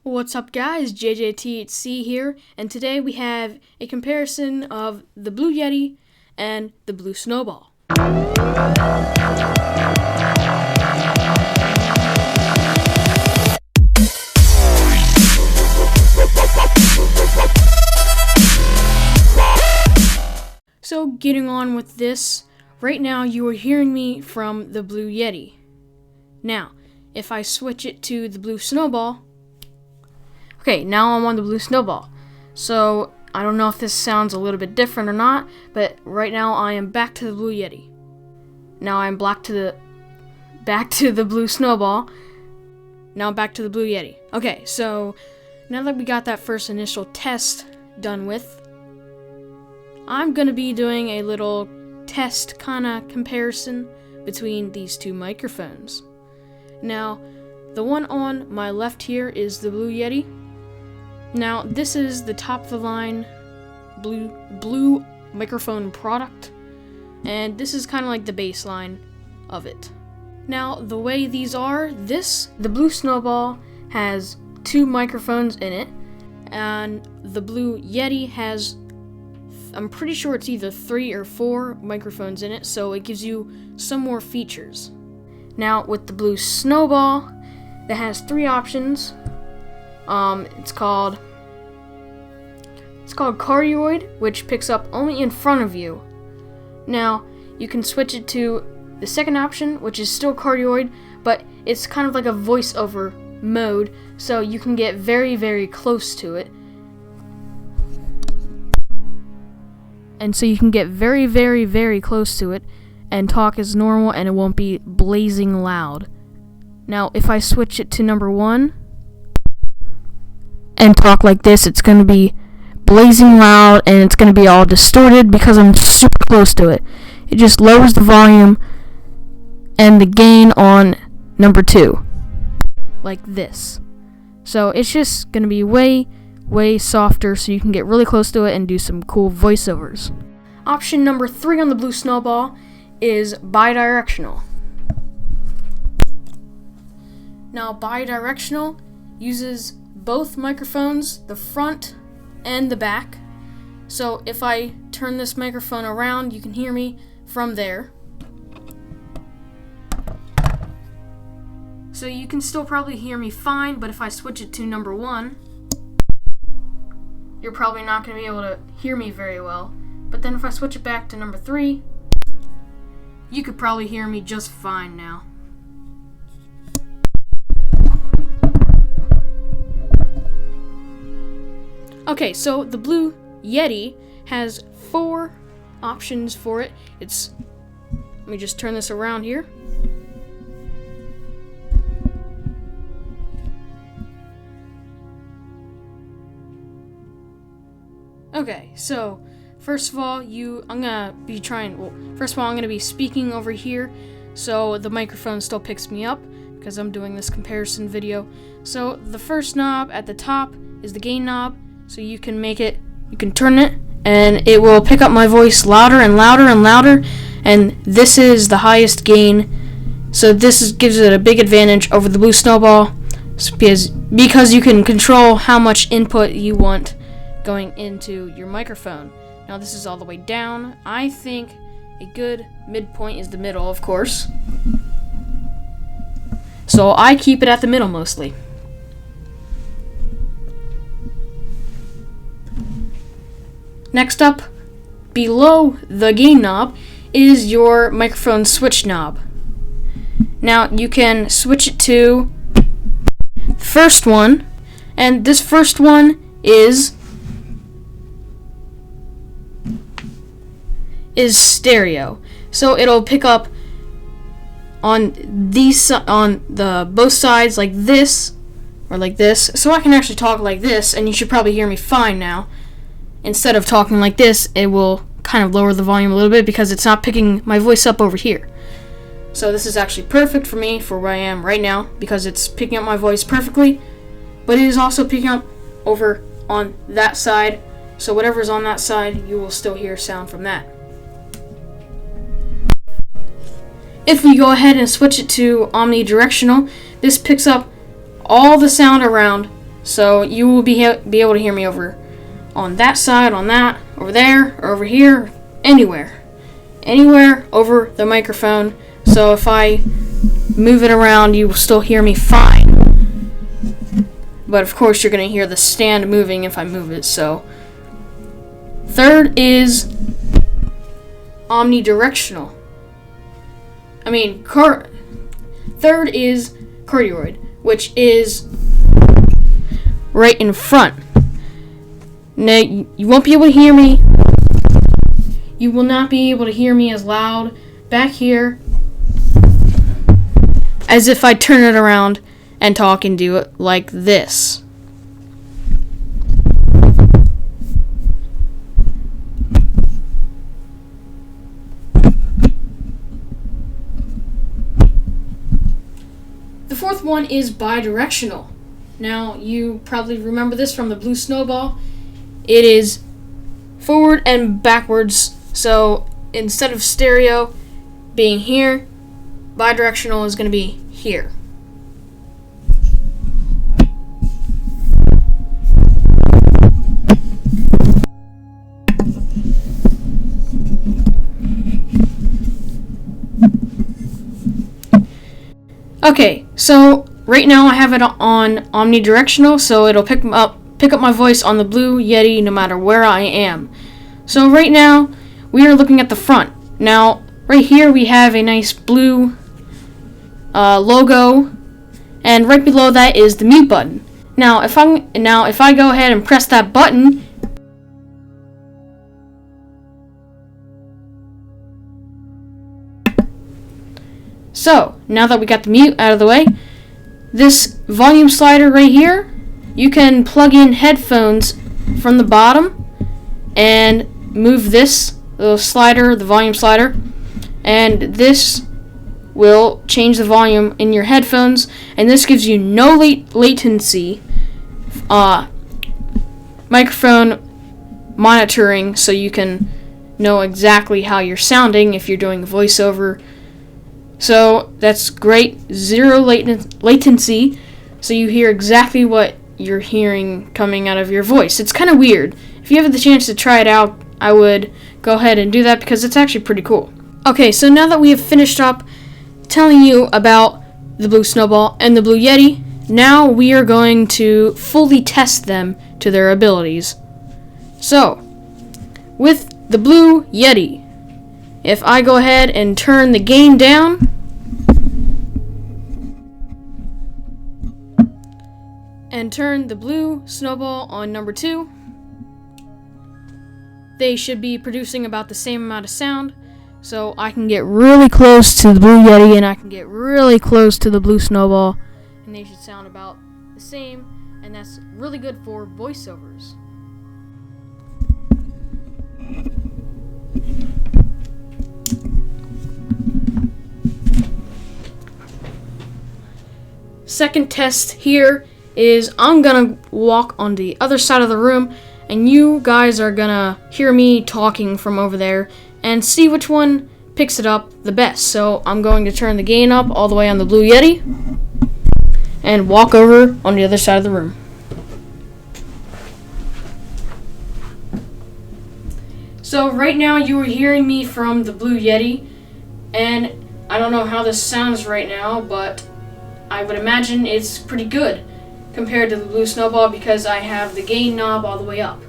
What's up guys, JJTHC here, and today we have a comparison of the Blue Yeti and the Blue Snowball. So getting on with this, right now you are hearing me from the Blue Yeti. Now, if I switch it to the Blue Snowball, okay, now I'm on the Blue Snowball. So, I don't know if this sounds a little bit different or not, but right now I am back to the Blue Yeti. Now I'm back to the Blue Snowball. Now I'm back to the Blue Yeti. Okay, so now that we got that first initial test done with, I'm gonna be doing a little test kinda comparison between these two microphones. Now, the one on my left here is the Blue Yeti. Now, this is the top-of-the-line blue microphone product, and this is kind of like the baseline of it. Now, the way these are, the Blue Snowball has two microphones in it, and the Blue Yeti has, I'm pretty sure it's either 3 or 4 microphones in it, so it gives you some more features. Now, with the Blue Snowball, that has 3 options. It's called cardioid, which picks up only in front of you. Now, you can switch it to the second option, which is still cardioid, but it's kind of like a voiceover mode, so you can get very, very close to it. And so you can get very, very, very close to it and talk as normal, and it won't be blazing loud. Now, if I switch it to number 1 and talk like this, it's going to be blazing loud and it's going to be all distorted because I'm super close to it. It just lowers the volume and the gain on number 2, like this. So it's just going to be way, way softer, so you can get really close to it and do some cool voiceovers. Option number 3 on the Blue Snowball is bidirectional. Now, bidirectional uses both microphones, the front and the back. So if I turn this microphone around, you can hear me from there. So you can still probably hear me fine, but if I switch it to number 1, you're probably not going to be able to hear me very well. But then if I switch it back to number 3, you could probably hear me just fine now. Okay, so the Blue Yeti has 4 options for it. Let me just turn this around here. Okay, so first of all, I'm gonna be speaking over here, so the microphone still picks me up because I'm doing this comparison video. So the first knob at the top is the gain knob. So you can turn it, and it will pick up my voice louder and louder and louder, and this is the highest gain. So this gives it a big advantage over the Blue Snowball, because you can control how much input you want going into your microphone. Now this is all the way down. I think a good midpoint is the middle, of course. So I keep it at the middle mostly. Next up, below the gain knob, is your microphone switch knob. Now, you can switch it to the first one, and this first one is stereo. So it'll pick up on both sides like this, or like this. So I can actually talk like this, and you should probably hear me fine now. Instead of talking like this, it will kind of lower the volume a little bit because it's not picking my voice up over here. So this is actually perfect for me for where I am right now because it's picking up my voice perfectly, but it is also picking up over on that side. So whatever's on that side, you will still hear sound from that. If we go ahead and switch it to omnidirectional, this picks up all the sound around, So you will be able to hear me over on that side, on that, over there, or over here, anywhere. Anywhere over the microphone. So if I move it around, you will still hear me fine. But of course you're going to hear the stand moving if I move it. So third is omnidirectional. Third is cardioid, which is right in front. Now, you won't be able to hear me. You will not be able to hear me as loud back here as if I turn it around and talk and do it like this. The fourth one is bidirectional. Now, you probably remember this from the blue Snowball. It is forward and backwards. So instead of stereo being here, bidirectional is going to be here. Okay, so right now I have it on omnidirectional, so it'll pick up my voice on the blue Yeti no matter where I am. So right now we are looking at the front. Now right here we have a nice blue logo, and right below that is the mute button. Now if I go ahead and press that button, so now that we got the mute out of the way, this volume slider right here, you can plug in headphones from the bottom and move this little slider, the volume slider, and this will change the volume in your headphones, and this gives you no latency microphone monitoring, so you can know exactly how you're sounding if you're doing a voiceover. So that's great, zero latency, so you hear exactly what you're hearing coming out of your voice. It's kind of weird. If you have the chance to try it out, I would go ahead and do that because it's actually pretty cool. Okay, so now that we have finished up telling you about the blue Snowball and the blue Yeti, now we are going to fully test them to their abilities. So, with the blue Yeti, if I go ahead and turn the gain down, and turn the blue Snowball on number 2, they should be producing about the same amount of sound. So I can get really close to the blue Yeti and I can get really close to the blue Snowball, and they should sound about the same, and that's really good for voiceovers. Second test here is I'm gonna walk on the other side of the room, and you guys are gonna hear me talking from over there and see which one picks it up the best. So I'm going to turn the gain up all the way on the blue Yeti and walk over on the other side of the room. So right now you are hearing me from the blue Yeti, and I don't know how this sounds right now, but I would imagine it's pretty good compared to the blue Snowball because I have the gain knob all the way up.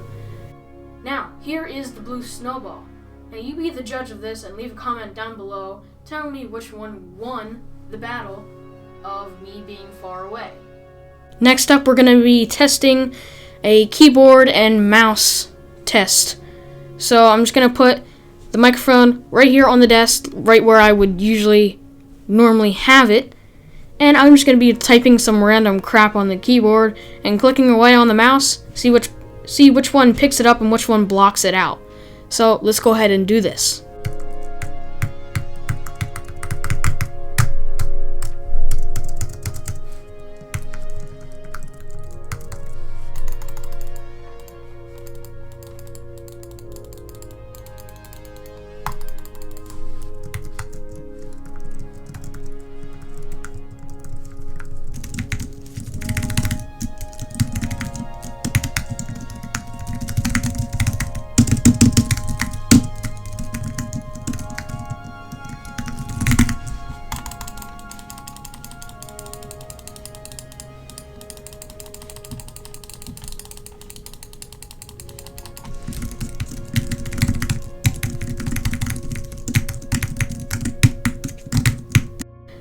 Now, here is the blue Snowball. Now you be the judge of this and leave a comment down below telling me which one won the battle of me being far away. Next up, we're going to be testing a keyboard and mouse test. So I'm just going to put the microphone right here on the desk, right where I would normally have it. And I'm just going to be typing some random crap on the keyboard and clicking away on the mouse, see which one picks it up and which one blocks it out. So let's go ahead and do this.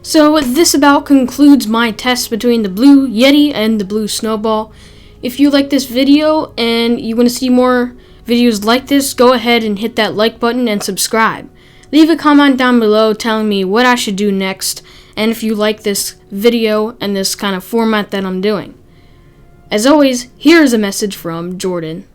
So this about concludes my test between the Blue Yeti and the Blue Snowball. If you like this video and you want to see more videos like this, go ahead and hit that like button and subscribe. Leave a comment down below telling me what I should do next and if you like this video and this kind of format that I'm doing. As always, here's a message from Jordan.